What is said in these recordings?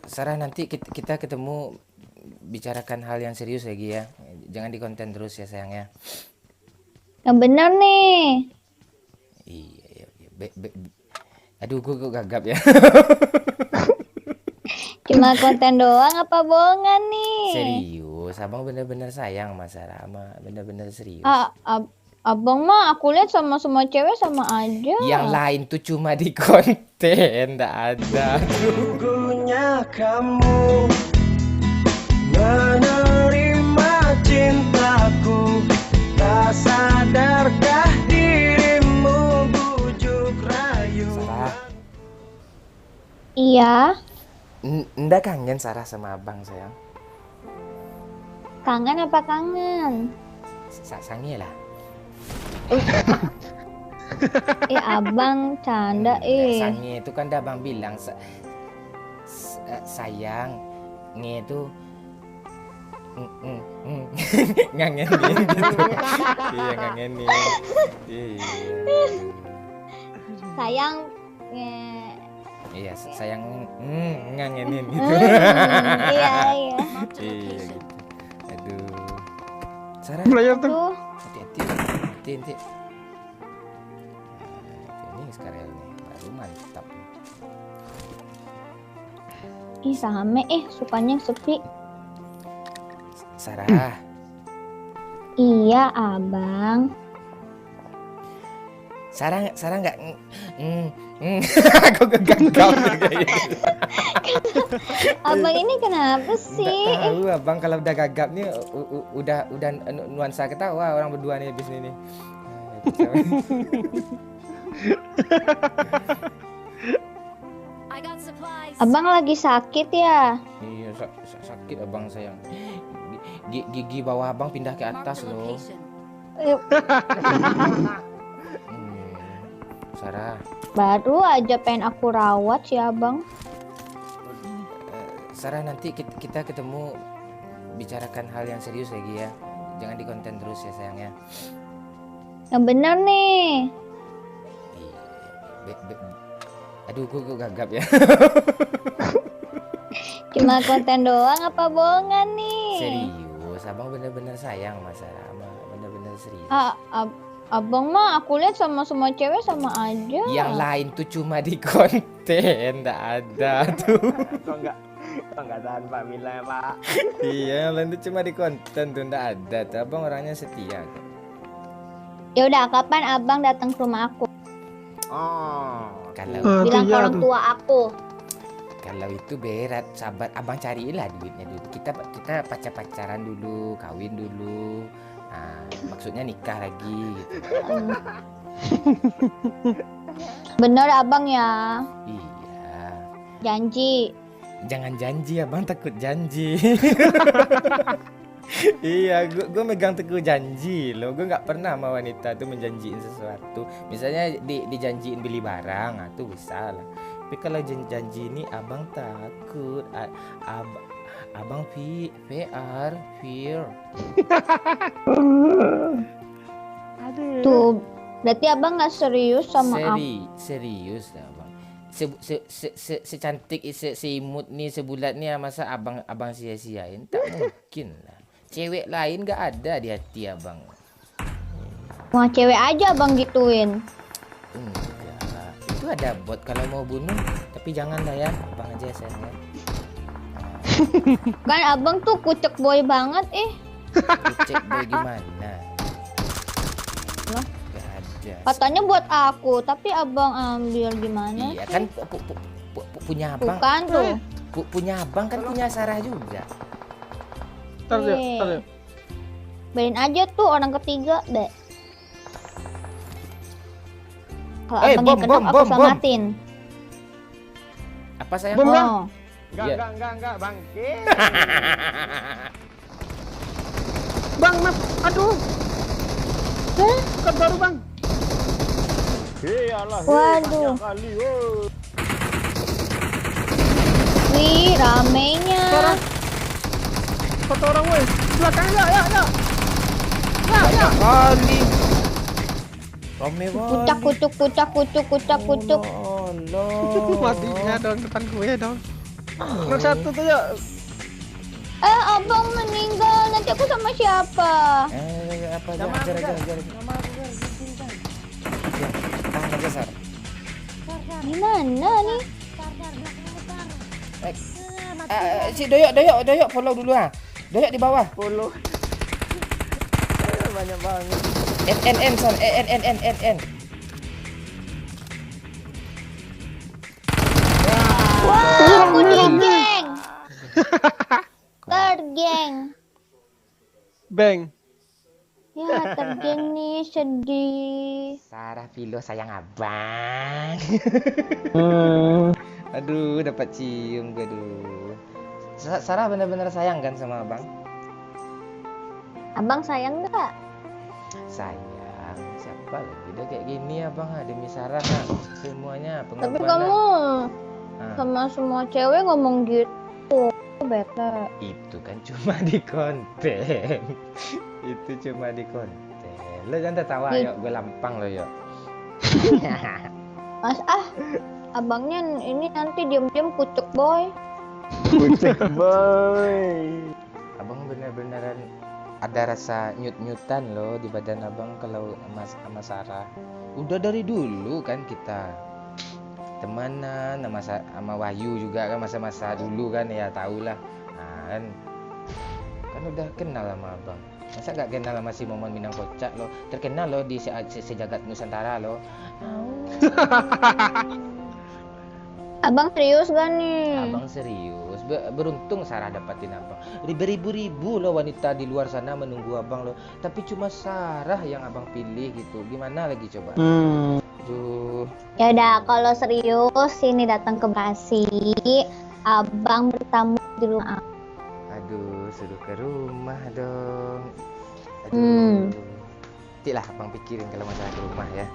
Sarah, nanti kita ketemu bicarakan hal yang serius lagi ya. Jangan di konten terus ya sayang ya. Yang bener nih. Iya, iya, iya. Aduh, gue gagap ya. Cuma konten doang apa bohongan nih? Serius, abang bener-bener sayang sama Sarah, bener-bener serius. Abang mah aku lihat sama semua cewek sama aja. Yang lain tuh cuma di konten, nggak ada. Sungguhnya kamu menerima cintaku, tak sadarkah dirimu bujuk rayu. Sarah, Iya, nggak kangen Sarah sama abang sayang? kangen apa kangen? Sange lah. Abang canda Sange itu kan dah abang bilang sayang, nge itu ngangenin gitu. Iya, ngangenin. Iya. Sayang Iya, sayang ngangenin gitu. iya. Iya gitu. Aduh. Sarah, Tuh, hati-hati. Ini sekarang nih, baru mantap. sahame sukanya sepi. Sarah. Iya, abang. Sarah nggak aku gegagap Abang ini kenapa sih? Nggak tahu abang kalau udah gagap nih udah nuansa ketawa orang berdua nih habis ini nih. Abang lagi sakit ya? Iya, sakit abang sayang. Gigi bawah abang pindah ke atas loh. Sarah. Baru aja pengen aku rawat sih abang. Sarah, nanti kita ketemu bicarakan hal yang serius lagi ya. Jangan di konten terus ya sayang ya. Yang bener nih. Aduh, gue gagap ya. Cuma konten doang apa bohongan nih? Serius, abang bener-bener sayang sama Sarah, bener-bener serius. Abang mah aku lihat sama semua cewek sama aja. Yang lain tuh cuma di konten, nggak ada tuh. Kok nggak tahan Pak Mila ya Pak? Iya, yang lain tuh cuma di konten tuh, nggak ada tuh. Abang orangnya setia kok. Ya udah, kapan abang datang ke rumah aku? Oh, Kalau Bilang ke orang tua aku. Kalau itu berat, sabar, abang carilah duitnya dulu. Kita pacaran dulu, kawin dulu. Nah, maksudnya nikah lagi gitu. Bener abang ya? Iya. Janji. Jangan janji, abang takut janji. Iya, gue megang teguh janji loh. Gue nggak pernah sama wanita tuh menjanjiin sesuatu. Misalnya dijanjiin beli barang, nah, tuh bisa lah. Tapi kalau janji ini abang takut. Abang fear. Tuh, berarti abang nggak serius sama aku. Serius lah abang. Secantik, seimut nih, sebulat nih, masa abang sia-siain? Tak mungkin lah. Cewek lain gak ada di hati abang. Wah, cewek aja abang gituin. Enggak, itu ada bot kalau mau bunuh. Tapi jangan lah ya, abang aja sayang ya. Kan abang tuh kucek boy banget Cek boy gimana? Loh? Gak ada. Katanya buat aku, tapi abang ambil gimana? Iya kan punya abang. Bukan tuh. Punya abang kan punya Sarah juga. Ntar ya. Beliin aja tuh orang ketiga deh. Kalau abang yang kedap aku selamatin. Apa sayang? Bom, Oh. Enggak, bangke. Bang, Mas, aduh. Kan baru bang. Iyalah. Waduh. Kali, Wih, ramenya. Satu orang woi. Belakang ya. Kali. Rame banget. Kucak. Oh, Allah. Matinya dong depan gue dong. Nomor 1 tuh ya. Abang meninggal. Nanti aku sama siapa? Apa aja, Sama ajar, aku, ajar, Sar. ajar. Nama aku Sar, izin, Sar. Ya, tahan aja, Sar. Sar, Sar. Gimana nih? Sar, Sar, belakangmu, Sar. Eh, Mati. si Doyok, follow dulu ah. Doyok di bawah. Puluh. Banyak banget. N, Sar. N. Wah, aku di geng. Tergeng. Bang. Ya, tergeng nih, sedih. Sarah Filo sayang abang. Aduh, dapat cium gue dulu. Sarah benar-benar sayang kan sama abang? Abang sayang nggak? Sayang. Siapa lagi udah kayak gini abang demi Sarah nah. Semuanya Tapi pengorbanan. kamu Ah, sama semua cewek ngomong gitu. Bete. itu kan cuma di konten. Itu cuma di konten. Lo jangan tertawa Ih. yuk, gue lampang lo yuk. Mas abangnya ini nanti diam-diam kucuk boy. Bucek boy. Abang bener-beneran ada rasa nyut-nyutan loh di badan abang kalau sama Sarah. Udah dari dulu kan kita temanan sama Wahyu juga kan masa-masa dulu kan ya tahulah. Nah, kan udah kenal sama abang. Masa gak kenal sama si Momon Minang Kocak lo? Terkenal lo di sejagat Nusantara lo. Abang serius gak nih? Abang serius, beruntung Sarah dapatin abang. Beribu-ribu loh wanita di luar sana menunggu abang loh. Tapi cuma Sarah yang abang pilih gitu. Gimana lagi coba? Aduh. Ya udah, kalau serius sini datang ke Bekasi. Abang bertamu di rumah. Aduh, suruh ke rumah dong. Aduh. Nantilah abang pikirin kalau masalah ke rumah ya.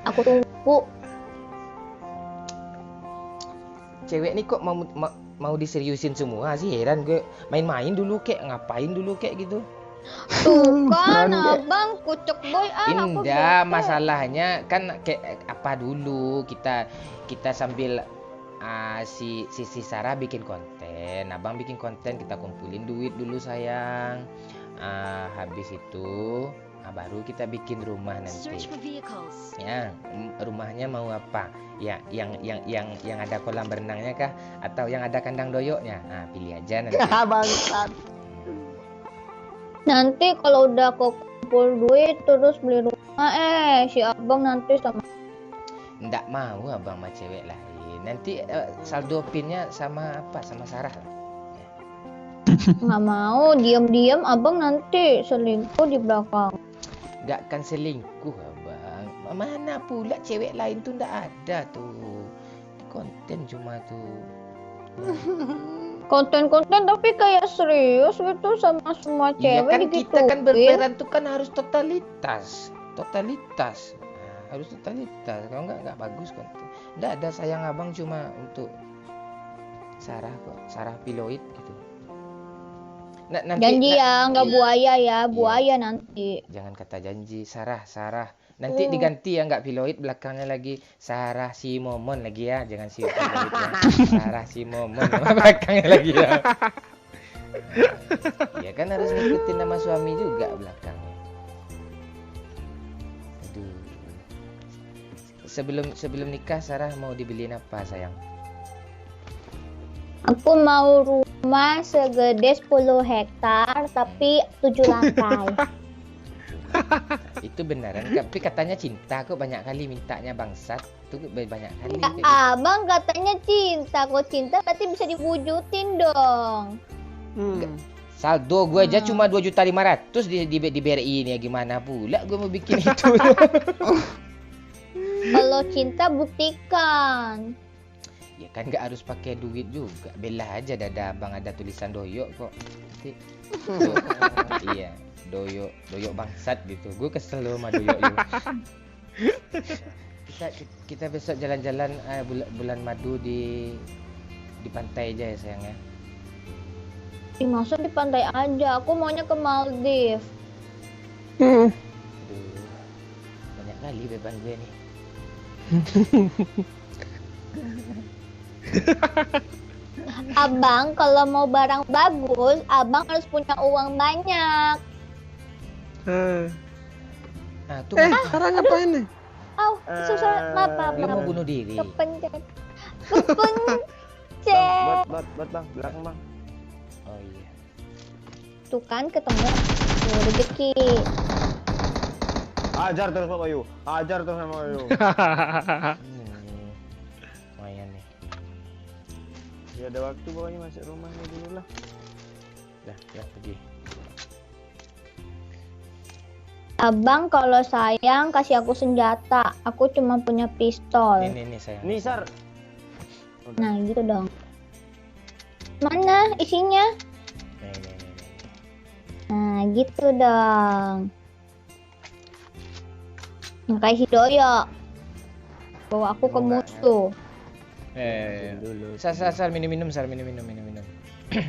Aku tunggu. Cewek nih kok mau diseriusin semua sih, heran gue. Main-main dulu kek, ngapain dulu kek gitu. Tuh kan abang kucuk boy. Aku Indah, bete. masalahnya kan kayak apa dulu kita sambil si Sarah bikin konten, abang bikin konten, kita kumpulin duit dulu sayang. Habis itu baru kita bikin rumah nanti. Ya, rumahnya mau apa? Ya, yang ada kolam berenangnya kah? Atau yang ada kandang doyoknya? Nah, pilih aja nanti. Bangsat. Nanti kalau udah kumpul duit terus beli rumah si abang nanti sama Nggak mau abang sama cewek lain. Nanti saldo pinnya sama apa? Sama Sarah lah. nggak mau diam-diam abang nanti selingkuh di belakang. Nggak akan selingkuh abang. Mana pula cewek lain tuh nggak ada tuh. Di konten cuma tuh. Konten-konten tapi kayak serius gitu sama semua Iya cewek kan digituin. kita kan berperan tuh kan harus totalitas. Nah, harus totalitas. Kalau nggak bagus konten. Nggak ada sayang abang cuma untuk Sarah kok. Sarah Piloid gitu. Nanti, Janji ya, nggak buaya ya, Iya. buaya nanti. Jangan kata janji, Sarah. Nanti diganti ya, nggak Piloid, belakangnya lagi Sarah si Momon lagi ya, jangan si Piloid ya. Sarah si Momon, belakangnya lagi ya. Ya kan harus ngikutin nama suami juga belakangnya. Aduh. Sebelum nikah Sarah mau dibeliin apa sayang? Aku mau rumah segede 10 hektar tapi 7 lantai. Itu beneran, tapi katanya cinta kok banyak kali mintanya bangsat. Tuh banyak kali. Ya, abang katanya cinta, kok cinta berarti bisa diwujudin dong. Saldo gue aja cuma 2.500.000 di BRI ini ya, gimana pula gue mau bikin itu. Kalau cinta buktikan. Ya kan nggak harus pakai duit juga. Bela aja dada abang ada tulisan doyok kok. Nanti. Iya, doyok bangsat gitu. Gue kesel loh sama doyok lu. Kita besok jalan-jalan bulan madu di pantai aja ya sayang ya. Masa di pantai aja, aku maunya ke Maldives. Aduh, banyak kali beban gue nih. Abang kalau mau barang bagus, abang harus punya uang banyak. Nah, tuh Sarah ngapain nih? Oh, susah, maaf. lo mau bunuh diri. Kepencet. Kepencet. Bot bang, belakang bang. Oh iya. Tuh kan ketemu. Tuh, rezeki. Hajar terus Pak Bayu. Hajar terus sama Bayu. Lumayan nih. Ya ada waktu pokoknya masuk rumahnya dulu lah. Dah, pergi. Abang kalau sayang kasih aku senjata. Aku cuma punya pistol. Nih sayang. Nih Sar. Nah, gitu dong. Mana isinya? Nih. Nah, gitu dong. Makasih Doyo. Bawa aku ke musuh. Dulu. Sar minum.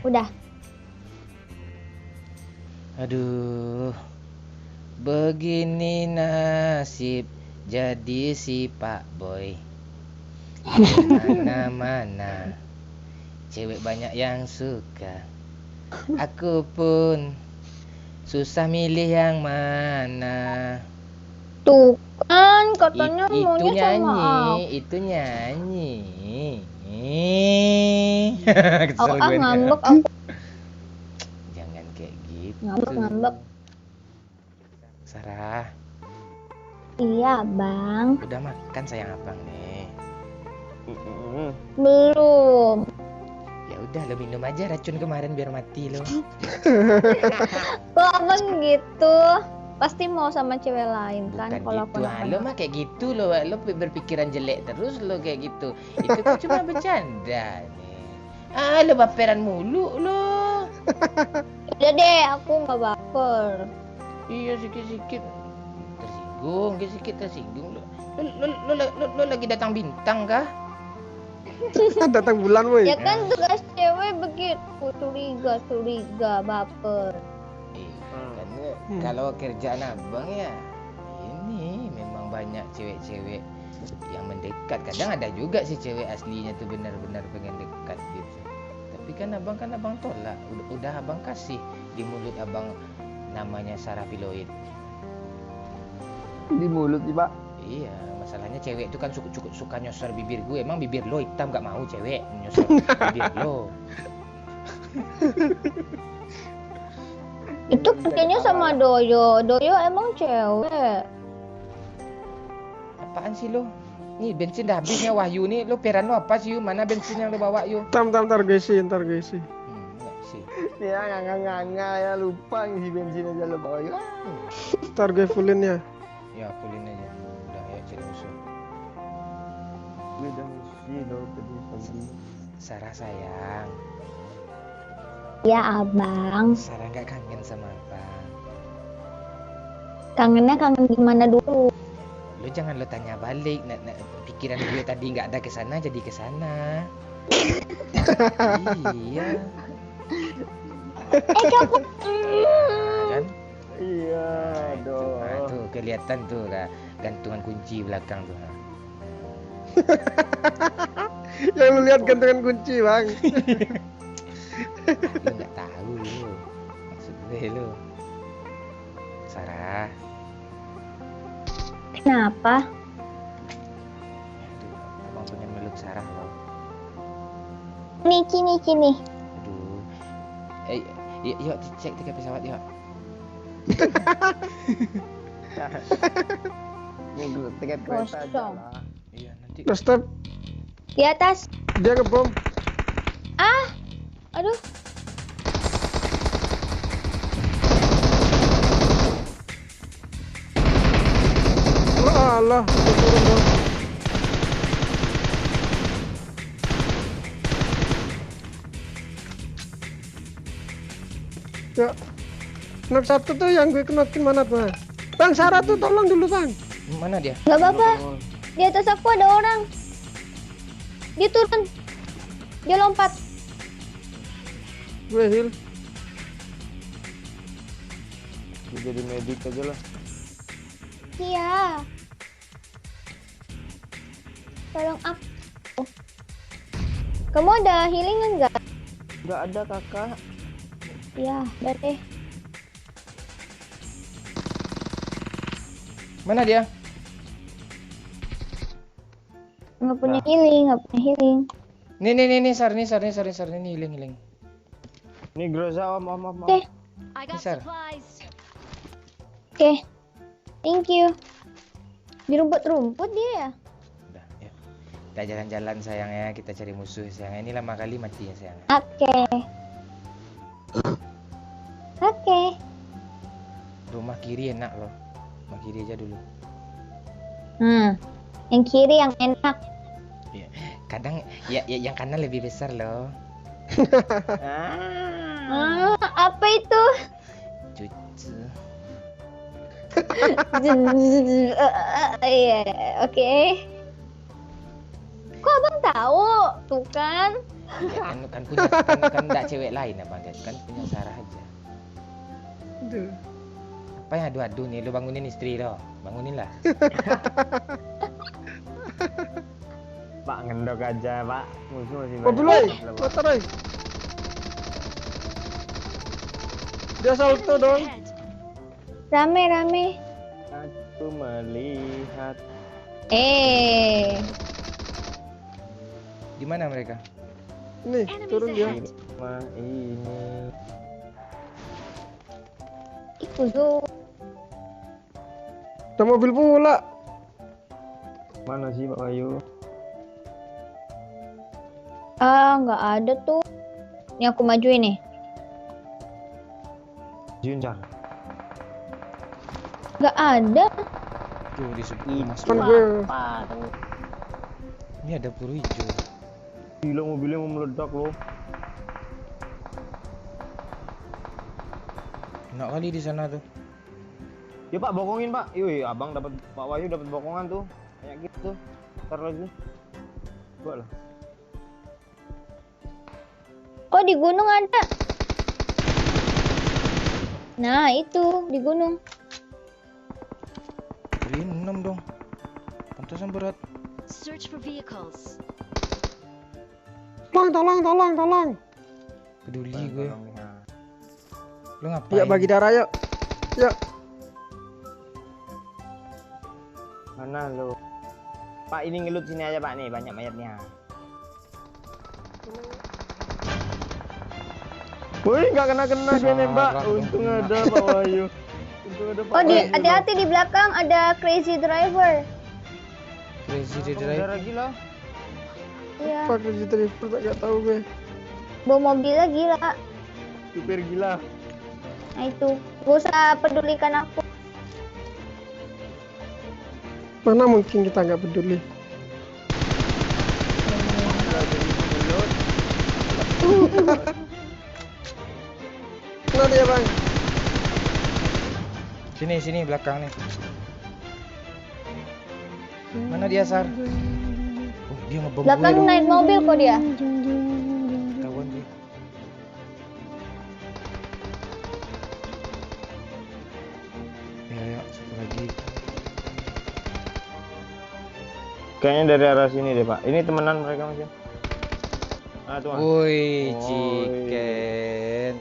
Udah. Aduh. Begini nasib jadi si Pak Boy. Mana-mana cewek banyak yang suka. Aku pun susah milih yang mana. Tuh kan katanya maunya sama aku. Itu nyanyi. Aku Kesel gue nih. ngambek aku. Jangan kayak gitu. Ngambek. Sarah, Iya, Bang. udah makan sayang abang nih. Belum. Ya udah lo minum aja racun kemarin biar mati lo. Kok abang gitu? Pasti mau sama cewek lain kan Bukan kalau aku gitu, lo mah kayak gitu lo berpikiran jelek terus lo kayak gitu. Itu kan cuma bercanda nih. Lo baperan mulu lo. Udah deh, aku nggak baper. Iya sikit-sikit tersinggung lo lagi datang bintang kah? Datang bulan woi. Ya kan tugas cewek begitu, curiga, baper. Karena kalau kerjaan abang ya ini memang banyak cewek-cewek yang mendekat. Kadang ada juga sih cewek aslinya tuh benar-benar pengen dekat gitu. Tapi kan abang tolak. Udah abang kasih di mulut abang namanya Sarah Piloid. Di mulut sih Pak. Iya, masalahnya cewek itu kan suka nyosor bibir gue. Emang bibir lo hitam gak mau cewek nyosor bibir lo. Itu kayaknya sama Doyo. Doyo emang cewek. Apaan sih lo? Nih bensin dah habisnya Wahyu nih. Lo peran lo apa sih? Mana bensin yang lo bawa yuk? Ntar gesi. Enggak sih. Ya nganga ya lupa ngisi bensin aja lo Pak Bayu. Ntar gue fullin ya. Ya pulin aja. Udah ya cari musuh. Gue udah ngisi lo tadi. Sarah sayang. Ya abang. Sarah gak kangen sama abang. Kangennya kangen gimana dulu? Lo jangan lo tanya balik. Pikiran gue tadi nggak ada kesana jadi kesana. Iya. Kamu. Kan? Iya dong. Nah, tuh kelihatan tuh gantungan kunci belakang tuh. Yang lu lihat gantungan kunci bang. Lo nggak tahu lo. Maksud gue lo. Sarah. Kenapa? Aduh, abang punya meluk Sarah lo. Niki. Aduh. Yuk cek tiket pesawat yuk. Ini tiket kereta aja Kosong. lah. Iya nanti. Stop. Di atas. Dia ngebom. Aduh. Allah. Turun dong. Ya. Knock satu tuh yang gue knokin mana tuh? Bang Sarah tuh tolong dulu bang. Mana dia? Gak apa-apa. Di atas aku ada orang. Dia turun. Dia lompat. Gue heal. Gue jadi medik aja lah. Iya. Tolong aku. Kamu ada healing enggak? Nggak ada kakak. Ya, udah deh. Mana dia? Nggak punya healing, nggak punya healing. Nih, Sar, nih healing. Ini Groza om. Oke, I got Sir. supplies. oke. Thank you. Di rumput-rumput dia ya? Udah, yuk. Kita jalan-jalan sayangnya, kita cari musuh sayangnya. Ini lama kali mati ya sayangnya. Oke. Oke. Rumah kiri enak loh. Rumah kiri aja dulu. Yang kiri yang enak. Iya. Kadang ya yang kanan lebih besar loh. Apa itu? Cucu. Iya, oke. Kok abang tahu? Tuh kan. Ya, kan punya kan enggak cewek lain abang kan punya Sarah aja. Aduh. Apa yang adu-adu nih? Lu bangunin istri lo. Bangunin lah. Pak ngendok aja pak. Musuh masih Mobil banyak. woy, motor woy. Dia salto dong. Rame. Aku melihat. Di mana mereka? Nih, turun dia. Rumah ini. Ikuzu. Ada mobil pula. Mana sih Pak Bayu? Nggak ada tuh. Ini aku majuin nih. Juncar. Nggak ada. Tuh di sebelah Mas. Kan gue. Ini ada peluru hijau. Gila mobilnya mau meledak loh. Enak kali di sana tuh. Ya Pak bokongin Pak. Yoi abang dapat Pak Wahyu dapat bokongan tuh. Kayak gitu. Ntar lagi. Buat lah. Oh, di gunung ada. Nah, itu di gunung. Beri 6 dong. Pantasan berat. Search for vehicles. Tolong. Peduli gue. Tolong, ya. Lu ngapain? Ya bagi darah yuk. Yuk. Mana lo? Pak ini ngelut sini aja Pak nih banyak mayatnya. Woi nggak kena dia nembak. Untung ada Pak Wahyu. Untung ada Pak Oh, Wahyu. hati-hati di belakang ada crazy driver. Crazy Apa drive. udara gila. Iya, Pak kerja driver tak gak tahu gue. bawa mobilnya gila. Supir gila. Nah itu, gak usah pedulikan aku. Mana mungkin kita nggak peduli. Udah jadi ngelut. Mana dia bang? Sini belakang nih. Mana dia Sar? Oh, dia ngebom gue Belakang dong. naik mobil kok dia. Ketahuan gue. Ya, satu lagi. Kayaknya dari arah sini deh Pak. Ini temenan mereka masih. Ah tuh. Woi, Woi. chicken.